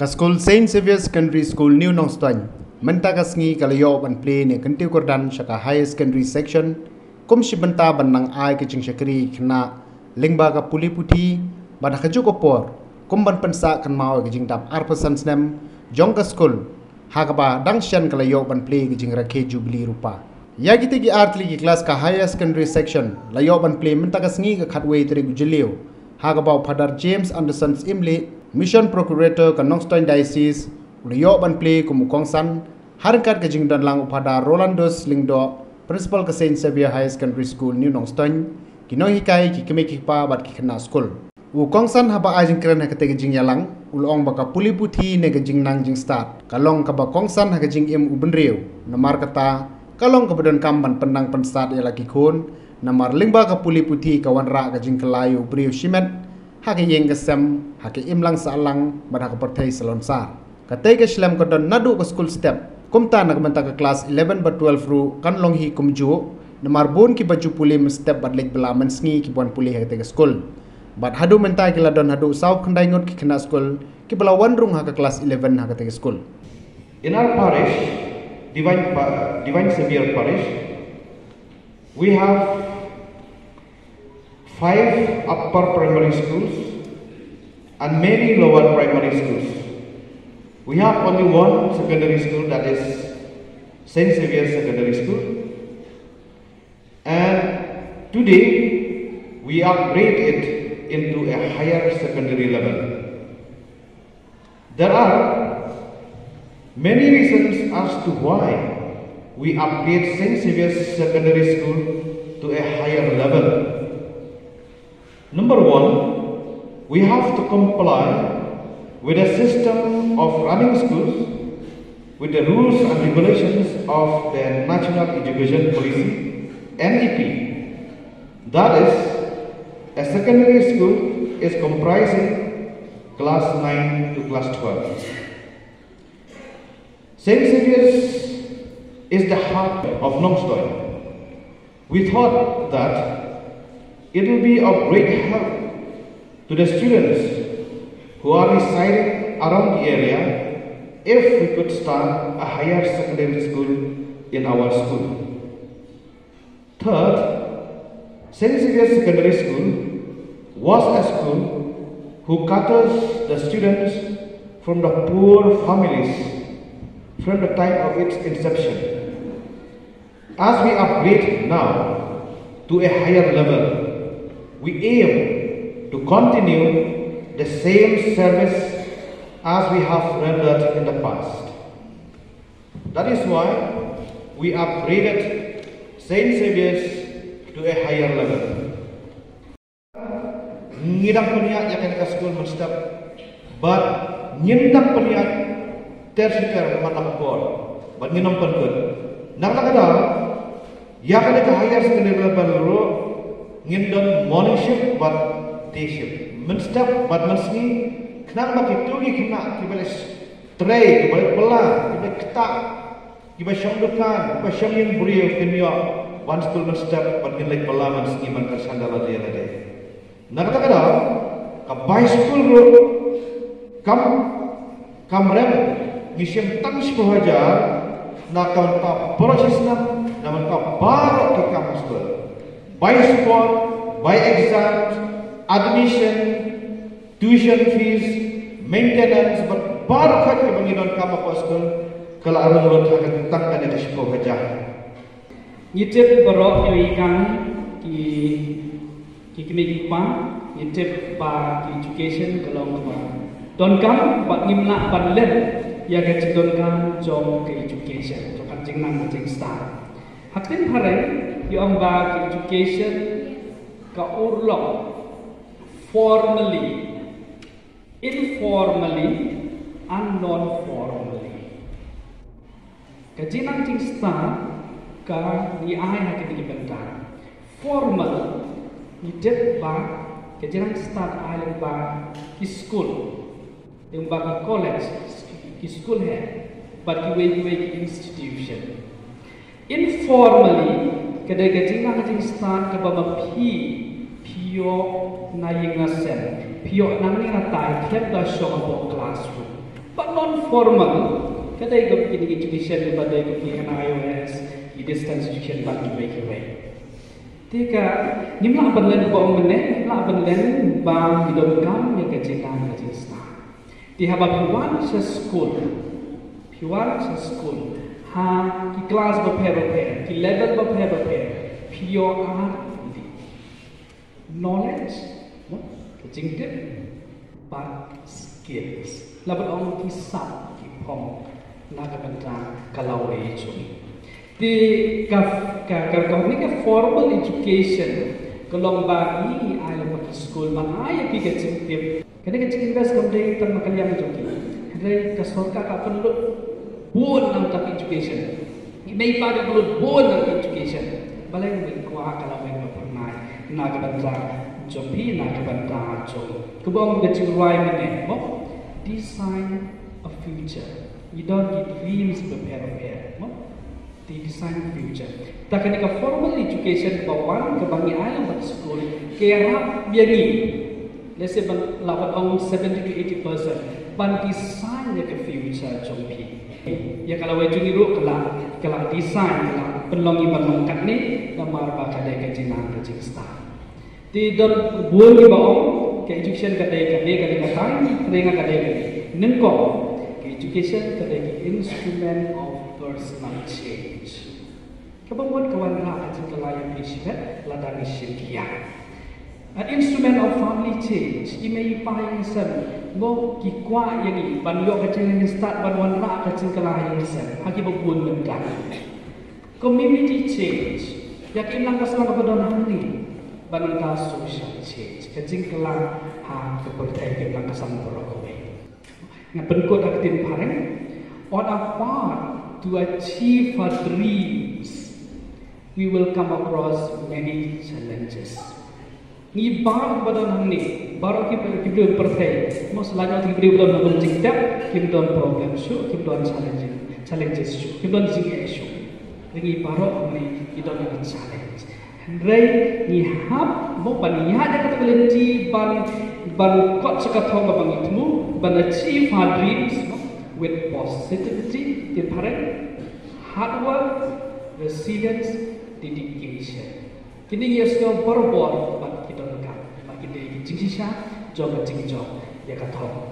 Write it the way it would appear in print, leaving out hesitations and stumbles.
School Saint Xavier Secondary School New Nongstoin menta kasngi kalayo ban play ne kantiu kordan shaka high secondary section kum shibanta banang ai ke jing shakri khna lingba ka puli puthi ban khaju ko por kum ban pensa kan mau ke jing dap arpasan snem jong ka school hagaba dang shan kalayo ban play ke jing rakhe jubilee rupa ya gite gi artli gi class ka high secondary section layo ban play menta kasngi ka khatwei tri gujilio hagaba Father James Anderson's Imli Mission Procurator ka Nongstoin Diocese layo ban play kum kongsan harkat ke jing dan lang upada Rolandos Lingdo Principal ke Saint Xavier High Secondary School New Nongstoin kino hikai ki keme ki pa bat ki khna school u kongsan haba ajing kren ha kete jing yalang ulong baka puli puthi ne ke jing nang jing start kalong ka ba kongsan ha ke jing im ubenriu namar kata kalong ka badan kam ban pendang pen start ya lagi khon namar lingba ka puli puthi ka wan ra ka jing kelayu briu shimet ha ke yeng ke sem ha ke im lang sa lang ban ha ka perthai salon sar kate ke slam ko don nadu ka school step kumta nak menta ke kelas 11 ba 12 ru kan long hi kumju namar bon ki baju puli step bat lek bela mensngi ki bon puli ha ke school bat hadu menta ki ladon hadu sau khandai ngot ki khna school ki bela wan rung ha ke kelas 11 ha ke school. In our parish, Divine Xavier Parish, we have 5 upper primary schools and many lower primary schools. We have only one secondary school, that is Saint Xavier Secondary School, and today we upgrade it into a higher secondary level. There are many reasons as to why we upgrade Saint Xavier Secondary School to a higher level. Number one, we have to comply with a system of running schools with the rules and regulations of the National Education Policy, NEP. That is, a secondary school is comprising class 9 to class 12. Saint Xavier's is the heart of Nongstoin. We thought that it will be of great help to the students who are residing around the area if we could start a higher secondary school in our school. Third, Saint Xavier Secondary School was a school who caters the students from the poor families from the time of its inception. As we upgrade now to a higher level, we aim to continue the same service as we have rendered in the past. That is why we upgraded Saint Xavier's to a higher level. Ngidang peniat yang ke school menstep, but nyendang peniat tersiker manam bor, but nginam penkut. Nak kada, ya kada ke higher secondary level ro ngindon morning shift but day shift. Menstep but mensni kenang baki tugi kena kibalis tray kibalis pelan kibalis ketak kibalis syangdukan kibalis syangin buriu kenyo one school menstep but nilai pelan mensni man kersandala dia lade. Nak kada ka by school ro kam rem ngisim tang sepohajar nak ka prosesna naman ka barok ke kam school by sport by exams admission tuition fees maintenance baru kaki banginon kam apa school kalau arung rot akan tentang kan ada sepohajar nyitip barok yo ikan ki kini pa nyitip ba education kalau ngapa don kam bat ngimna ban len ya ke don kam jom ke education to kan jing nang jing start hatin hare yo ang ba ke education ka urlok formally informally and non-formally ka jing nang jing start ka ni ai ha ke di bentar formal nyitip ba ke jing nang start ai ba ki school yung bagi college, ki school hai, but ki institution. Informally, kada gajing na gajing start ka baba pio na yinga sen, pio nang ni na tai klep da show abo classroom. But non-formal, kadai ko kini education, kadai ko kini iOS, distance education bagi baik-baik. Tika, nimla banlen ba umene, nimla banlen ba hidom kam ya kajilan kajista. Di haba piwan sa school, ha ki kelas berpair, ki level berpair, pure art, knowledge, kajingkit, but skills. Laban orang kisah, ki pom, naga bentang kalau ejung. Di ni formal education kalau bagi ayah pergi sekolah mana ayah pergi kecil kerana kecil invest kemudian kita makan yang joki kerana kesorka kapan lu buat tentang education ini pada perlu buat tentang education balai berkuah kalau mereka pernah nak benda joki nak benda joki kubang kecil ruai mana mo design a future you don't need dreams prepare mo di design future. Tak kena ke formal education bawan ke bangi alam pada school kira biari. Let's say lawan orang 70 to 80% ban design ke future jompi. Ya kalau wajib iru kalau design kalau penlongi menongkat ni namar bakadai kejinan kejing star. Di don buang di bawah ke education kadai katang renga kadai nengko ke education kadai instrument of personal change. Kebangun kawan lah kecil kelayan bisnet ladang isyia. An instrument of family change. Imei paling sen. Mo kikwa yang ini banyo kecil yang start banwan lah kecil kelayan sen. Hagi berbuat mendak. Community change. Yakin lang kasama kepada ni. Banangka social change. Kecil kelang ha kepercayaan lang kasama berokoi. Ngapenkot aktin pareng. On our part to achieve our dreams, we will come across many challenges. Ni baru badan ni, baru kita berpercaya. Mas lagi kita badan nak berjingkap, kita don problem show, kita don challenges show, kita don jingkap show. Ni baru ni kita don challenge. Ray ni hab, mau paniya ada kata kelinci ban kot sekatong babang itu, ban achieve our dreams. With positivity, hard work, resilience, dedication. Kini ia sudah berbuat, but kita lekang. Bagi dia jingsi sah, jom jingsi jom. Ya kata.